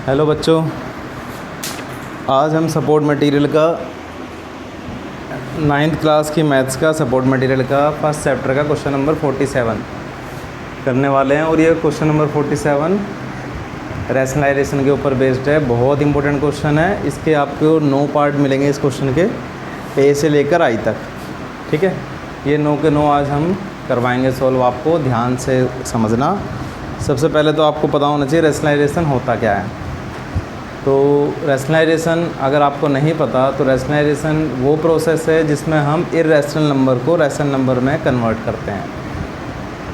Hello बच्चों, आज हम सपोर्ट मटेरियल का 9th क्लास की मैथ्स का सपोर्ट मटेरियल का फर्स्ट चैप्टर का क्वेश्चन नंबर 47 करने वाले हैं। और ये क्वेश्चन नंबर 47 रैशनलाइजेशन के ऊपर बेस्ड है। बहुत इंपॉर्टेंट क्वेश्चन है। इसके आपको 9 पार्ट मिलेंगे इस क्वेश्चन के, ए से लेकर आई तक। ठीक है, ये 9 के 9 आज हम करवाएंगे सॉल्व। आपको ध्यान से समझना। सबसे पहले तो आपको पता होना चाहिए रैशनलाइजेशन होता क्या है। तो रैशनलाइजेशन अगर आपको नहीं पता तो रैशनलाइजेशन वो प्रोसेस है जिसमें हम इर्रेशनल नंबर को रैशनल नंबर में कन्वर्ट करते हैं,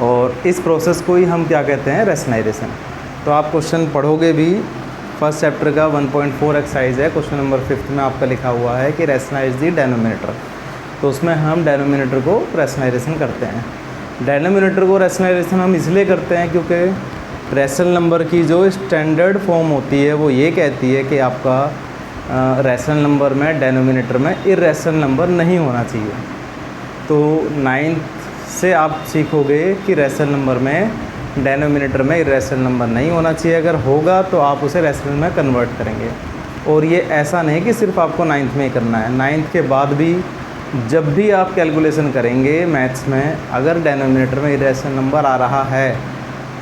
और इस प्रोसेस को ही हम क्या कहते हैं, रैशनलाइजेशन। तो आप क्वेश्चन पढ़ोगे भी, फर्स्ट चैप्टर का 1.4 एक्सरसाइज है, क्वेश्चन नंबर 5 में आपका लिखा हुआ है कि रैशनलाइज दी डेनोमिनेटर। तो उसमें हम डेनोमिनेटर को रैशनलाइजेशन करते हैं। डेनोमिनेटर को रैशनलाइजेशन हम इसलिए करते हैं क्योंकि रैशनल नंबर की जो स्टैंडर्ड फॉर्म होती है वो ये कहती है कि आपका रैशनल नंबर में डेनोमिनेटर में इर्रेशनल नंबर नहीं होना चाहिए। तो 9th से आप सीखोगे कि रैशनल नंबर में डेनोमिनेटर में इर्रेशनल नंबर नहीं होना चाहिए। अगर होगा तो आप उसे रैशनल में कन्वर्ट करेंगे। और ये ऐसा नहीं कि सिर्फ आपको 9th में ही करना है, 9th के बाद भी जब भी आप कैलकुलेशन करेंगे मैथ्स में, अगर डेनोमिनेटर में इर्रेशनल नंबर आ रहा है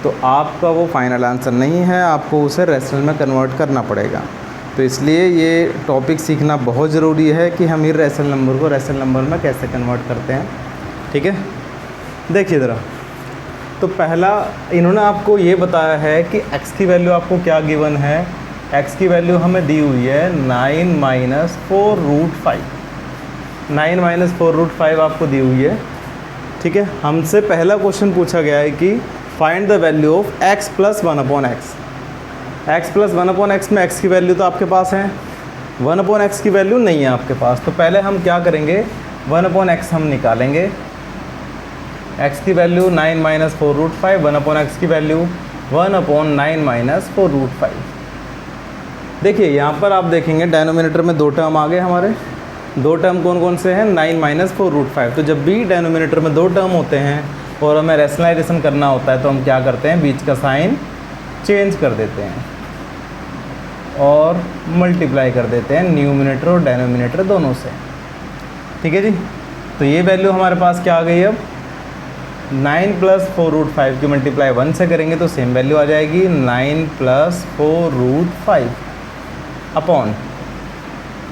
तो आपका वो फाइनल आंसर नहीं है, आपको उसे रैशनल में कन्वर्ट करना पड़ेगा। तो इसलिए ये टॉपिक सीखना बहुत ज़रूरी है कि हम इर्रेशनल नंबर को रैशनल नंबर में कैसे कन्वर्ट करते हैं। ठीक है, देखिए ज़रा। तो पहला इन्होंने आपको ये बताया है कि x की वैल्यू आपको क्या गिवन है। x की वैल्यू हमें दी हुई है 9 - 4√5। 9 - 4√5 आपको दी हुई है। ठीक है, हमसे पहला क्वेश्चन पूछा गया है कि find the value of x + 1/x। x + 1/x में x की वैल्यू तो आपके पास है, 1/x की वैल्यू नहीं है आपके पास। तो पहले हम क्या करेंगे, 1/x हम निकालेंगे। x की वैल्यू 9 - 4√5, 1/x की वैल्यू 1/9 - 4√5। देखिए यहाँ पर आप देखेंगे डेनोमिनेटर में 2 टर्म आ गए हमारे। 2 टर्म कौन कौन से हैं, 9 - 4√5। तो जब भी डेनोमिनेटर में 2 टर्म होते हैं और हमें रैशनलाइजेशन करना होता है तो हम क्या करते हैं, बीच का साइन चेंज कर देते हैं और मल्टीप्लाई कर देते हैं न्यूमिनेटर और डेनोमिनेटर दोनों से। ठीक है जी। तो ये वैल्यू हमारे पास क्या आ गई, अब 9 + 4√5 की मल्टीप्लाई 1 से करेंगे तो सेम वैल्यू आ जाएगी, 9 + 4√5 अपॉन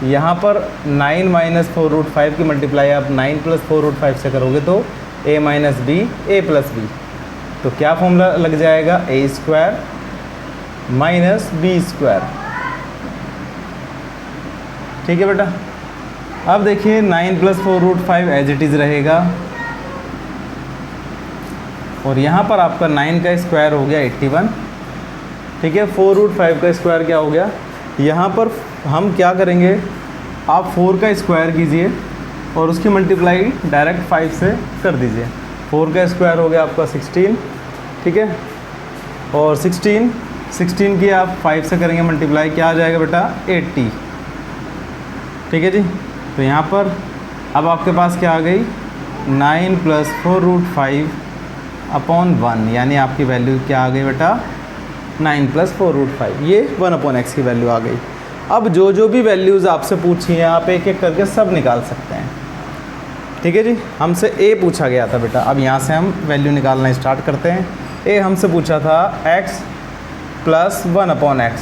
यहाँ पर 9 - 4√5 की मल्टीप्लाई आप 9 + 4√5 से करोगे तो a - b a + b। तो क्या फॉर्मूला लग जाएगा, a² - b²। ठीक है बेटा। अब देखिए 9 + 4√5 एज इट इज़ रहेगा, और यहाँ पर आपका 9 का स्क्वायर हो गया 81। ठीक है, 4√5 का स्क्वायर क्या हो गया, यहाँ पर हम क्या करेंगे, आप 4 का स्क्वायर कीजिए और उसकी मल्टीप्लाई डायरेक्ट 5 से कर दीजिए। 4 का स्क्वायर हो गया आपका 16। ठीक है, और 16 की आप 5 से करेंगे मल्टीप्लाई, क्या आ जाएगा बेटा, 80। ठीक है जी। तो यहाँ पर अब आपके पास क्या आ गई, 9 + 4√5 अपॉन 1, यानी आपकी वैल्यू क्या आ गई बेटा, 9 + 4√5। ये 1/x की वैल्यू आ गई। अब जो भी वैल्यूज़ आपसे पूछी हैं आप एक एक करके सब निकाल सकते हैं। ठीक है जी। हमसे a पूछा गया था बेटा, अब यहाँ से हम वैल्यू निकालना स्टार्ट करते हैं। a हमसे पूछा था x + 1/x।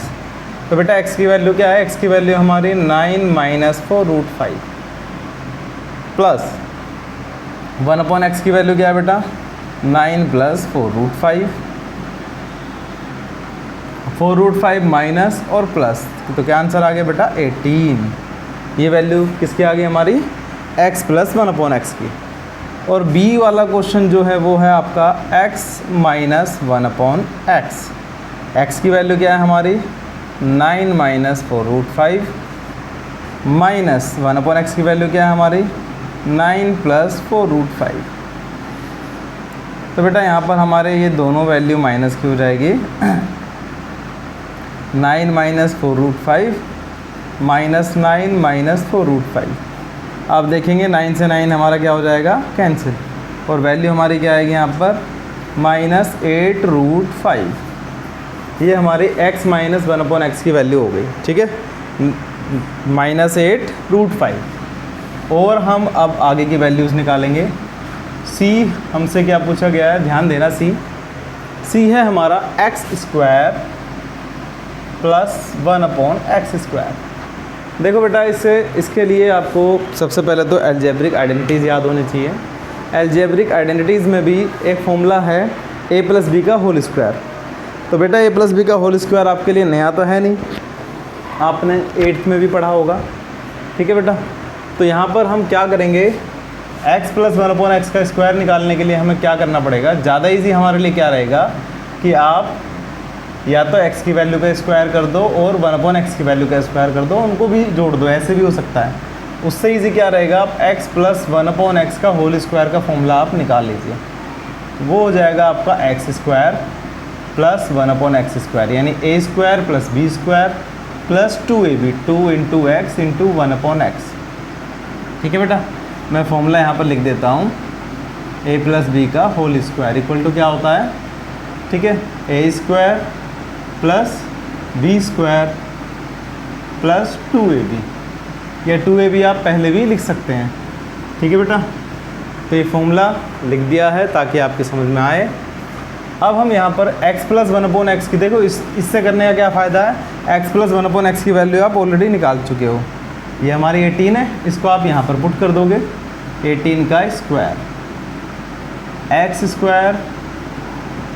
तो बेटा x की वैल्यू क्या है, x की वैल्यू हमारी 9 - 4√5 प्लस 1/x की वैल्यू क्या है बेटा, 9 + 4√5। 4√5 माइनस और प्लस, तो क्या आंसर आ गया बेटा, 18। ये वैल्यू किसकी आ गई हमारी, x + 1/x की। और b वाला क्वेश्चन जो है वो है आपका x - 1/x। x की वैल्यू क्या है हमारी, 9 - 4√5 माइनस 1/x की वैल्यू क्या है हमारी, 9 + 4√5। तो बेटा यहाँ पर हमारे ये दोनों वैल्यू माइनस की हो जाएगी। 9 - 4√5 माइनस 9 - 4√5। आप देखेंगे 9 से 9 हमारा क्या हो जाएगा, कैंसिल, और वैल्यू हमारी क्या आएगी यहाँ पर, -8√5। ये हमारी x माइनस 1/x की वैल्यू हो गई, ठीक है, -8√5। और हम अब आगे की वैल्यूज़ निकालेंगे। c हमसे क्या पूछा गया है, ध्यान देना, c है हमारा x² + 1/x²। देखो बेटा, इसके लिए आपको सबसे पहले तो अलजेब्रिक आइडेंटिटीज़ याद होनी चाहिए। अलजेब्रिक आइडेंटिटीज़ में भी एक फॉर्मूला है a + b का होल स्क्वायर। तो बेटा a + b का होल स्क्वायर आपके लिए नया तो है नहीं, आपने 8th में भी पढ़ा होगा, ठीक है बेटा। तो यहाँ पर हम क्या करेंगे, x + 1/x का स्क्वायर निकालने के लिए हमें क्या करना पड़ेगा, ज़्यादा इजी हमारे लिए क्या रहेगा कि आप या तो x की वैल्यू का स्क्वायर कर दो और 1/x की वैल्यू का स्क्वायर कर दो, उनको भी जोड़ दो, ऐसे भी हो सकता है। उससे इजी क्या रहेगा, आप x + 1/x का होल स्क्वायर का फॉर्मूला आप निकाल लीजिए। वो हो जाएगा आपका x² + 1/x², यानी a² + b² + 2ab, 2 × x × 1/x। ठीक है बेटा, मैं फॉर्मूला यहाँ पर लिख देता हूँ, a + b का होल स्क्वायर इक्वल टू क्या होता है, ठीक है, a² + b² + 2ab, या 2ab आप पहले भी लिख सकते हैं, ठीक है बेटा। तो ये फॉर्मूला लिख दिया है ताकि आपकी समझ में आए। अब हम यहाँ पर x + 1/x की, देखो इससे करने का क्या फ़ायदा है, x + 1/x की वैल्यू आप ऑलरेडी निकाल चुके हो। ये हमारी 18 है, इसको आप यहाँ पर पुट कर दोगे, 18 का स्क्वायर, x²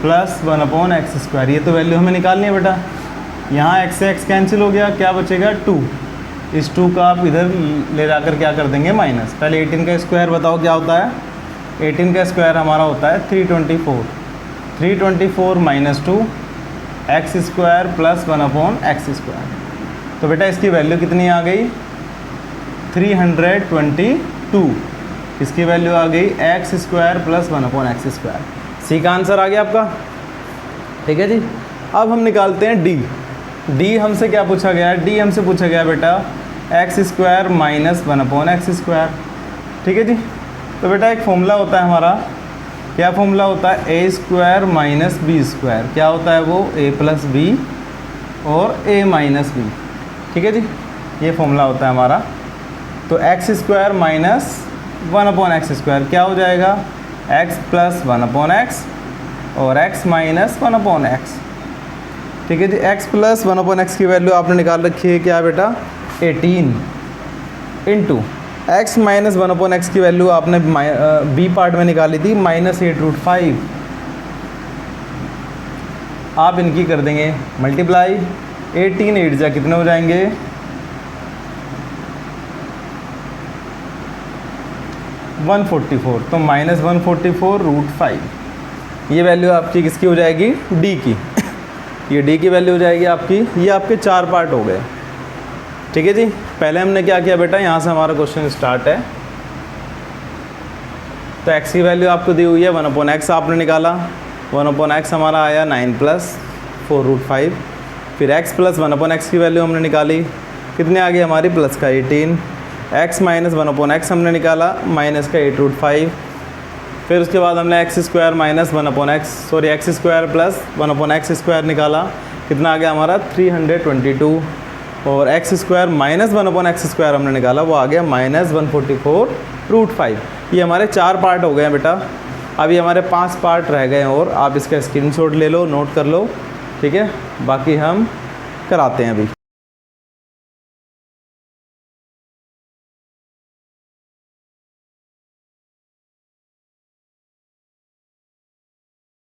+ 1/x², ये तो वैल्यू हमें निकालनी है बेटा। यहाँ x से x कैंसिल हो गया, क्या बचेगा 2, इस 2 का आप इधर ले जाकर क्या कर देंगे माइनस। पहले 18 का स्क्वायर बताओ क्या होता है, 18 का स्क्वायर हमारा होता है 324, 324 - 2 x² + 1/x²। तो बेटा इसकी वैल्यू कितनी आ गई, 322, इसकी वैल्यू आ गई x² + 1/x²। सी का आंसर आ गया आपका, ठीक है जी। अब हम निकालते हैं d हमसे क्या पूछा गया है, d हमसे पूछा गया बेटा x² - 1/x², ठीक है जी। तो बेटा एक फॉर्मूला होता है हमारा, क्या फॉर्मूला होता है, a² - b², क्या होता है वो, a + b और a - b, ठीक है जी, ये फॉर्मूला होता है हमारा। तो x² - 1/x², क्या हो जाएगा, x + 1/x और x - 1/x, ठीक है जी। x + 1/x की वैल्यू आपने निकाल रखी है क्या बेटा, 18 इंटू x - 1/x की वैल्यू आपने b पार्ट में निकाली थी -8√5। आप इनकी कर देंगे मल्टीप्लाई, 18 8 जा कितने हो जाएंगे, 144, तो -144√5। ये वैल्यू आपकी किसकी हो जाएगी, d की, ये d की वैल्यू हो जाएगी आपकी। ये आपके 4 पार्ट हो गए, ठीक है जी। पहले हमने क्या किया बेटा, यहाँ से हमारा क्वेश्चन स्टार्ट है। तो x की वैल्यू आपको दी हुई है 1/x, आपने निकाला, 1/x हमारा आया 9 + 4√5। फिर x + 1/x की वैल्यू हमने निकाली, कितने आ गई हमारी, प्लस का 18। x - 1/x हमने निकाला, माइनस का 8√5। फिर उसके बाद हमने x² - 1/x² निकाला, कितना आ गया हमारा 322। और x² - 1/x² हमने निकाला, वो आ गया -144√5। ये हमारे 4 पार्ट हो गए हैं बेटा। अभी हमारे 5 पार्ट रह गए हैं और आप इसका स्क्रीनशॉट ले लो, नोट कर लो, ठीक है। बाकी हम कराते हैं अभी।